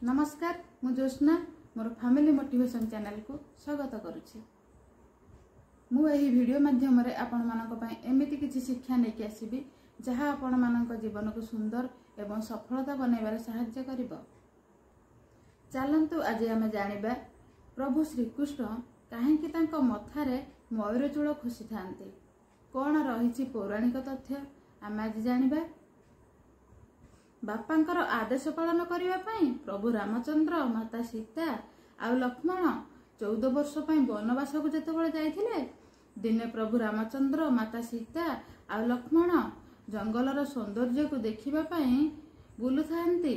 नमस्कार मु ज्योत्स्ना मोर family motivation channel को स्वागत करुछि। मु एही वीडियो माध्यम रे आपण मानक पय एमिति किछि शिक्षा नेकी आसीबी जहा आपण मानक जीवन को सुंदर एवं सफलता बनैबार सहायता करिवो। चलंतु आज आमे जानिबा प्रभु श्री कृष्ण काहेकि तांको मथारे मयूर चूल खुशी थांती। कोन रहिछि पौराणिक तथ्य आमे आज जानिबा। बापांकर आदेश पालन करिवा पई प्रभु रामचंद्र माता सीता आ लक्ष्मण 14 वर्ष पई वनवास को जेतेबेले जाइथिले, दिने प्रभु रामचंद्र माता सीता आ लक्ष्मण जंगलर सौंदर्य को देखिबा पई बुलुथांती।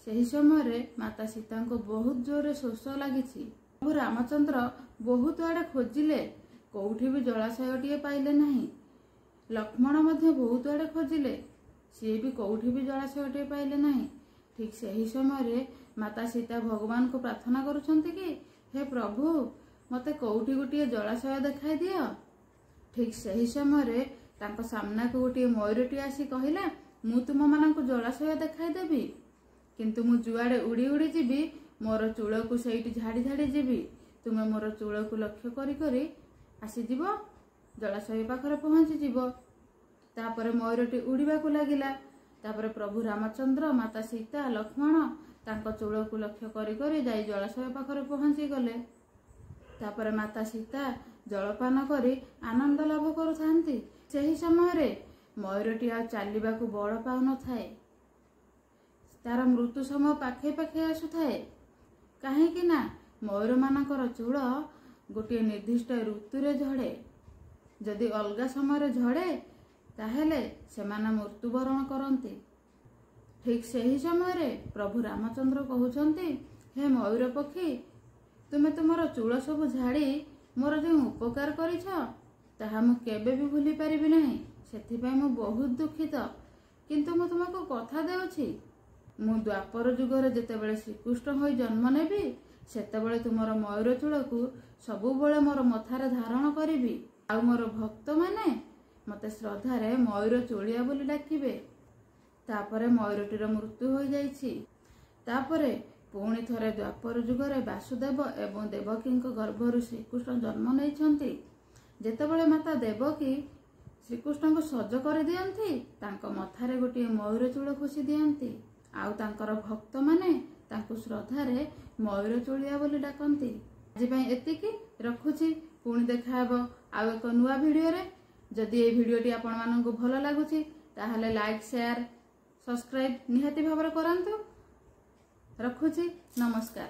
सही समय रे माता सीता को बहुत जोरे शोष लागिछि। प्रभु रामचंद्र बहुत आड़े खोजिले, कोउठी भी जलाशयटिए पाइले नहीं। लक्ष्मण मध्य बहुत आड़े खोजिले, सी भी कौटी भी जलाशयटे पाइले नहीं। ठीक सही समय रे माता सीता भगवान को प्रार्थना करुछंती कि हे प्रभु मते कौटी गोटे जलाशय देखाई दियो। ठीक सही समय रे तांको सामना को गोटे मयूरटी आसी कहिला मु तुम मानक जलाशय देखाई देबी, किंतु मु जुआड़े उड़ी उड़ी जीवी मोर चूल को सेठी झाड़ी झाड़ी जीवी। तुमे मोर चूल को लक्ष्य करी करी आसी जीवो, जलाशय पाखरे पहुंची जीवो। तापर मयूरटी उड़ीबा को लागिला। तापर प्रभु रामचंद्र माता सीता लक्ष्मण तांको चूल को लक्ष्य करी करी जाई जलाशय पाखरे पहुंची गले। तापर माता सीता जलपान करी आनंद लाभ करुथांती। सेही समय रे मयूरटी आ चालिबा को बळ पाउ न थाए, तार मृत्यु समय पाखे पाखे आसुथाए। काहे कि ना मयूर मानकर चूल गोटे निर्दिष्ट ऋतु रे झड़े। जदि अलगा समय रे झड़े ताहेले सेमाना मृत्युवरण करती। ठीक सही समय रे प्रभु रामचंद्र कहउछंती हे मयूर पक्षी तुमे तुमर चूल सब झाड़ी मोर जो उपकार करिछ ताहा मु केबे भी भूली परिबि नहीं। सेथिपई मु बहुत दुखित, किंतु मु तुमको कथा देउछि मु द्वापर जुगर जेतेबेले श्रीकृष्ण होई जन्म नेबी सेतेबेले तुमर मयूर चूल को सबु बेले मोर मथारे धारण करिबी। आ मोर भक्त माने मते श्रद्धारे मयूर चोलिया बोली डाकिबे। तापरे मयूरटीर मृत्यु हो जाइछि। तापरे पुणी थरे द्वापर जुगरे वासुदेव एवं देवकी गर्भरु श्रीकृष्ण जन्म नैछंती। जेतेबेले माता देवकी श्रीकृष्ण को सज कर दियंती तांको मथारे गोटे मयूर चूल खुशी दियंती। आउ तांकर भक्त माने तांको श्रद्धारे मयूर चोलिया बोली डाकंती। आज पई एतिकी रखुछि, पुणी देखा हेबो आउ एक नुवा वीडियो रे। जदि ये वीडियोटी आपण माननकु भलो लागुछि ताहले लाइक शेयर सब्सक्राइब निहाती भाବରେ करंतु। रखुछि, नमस्कार।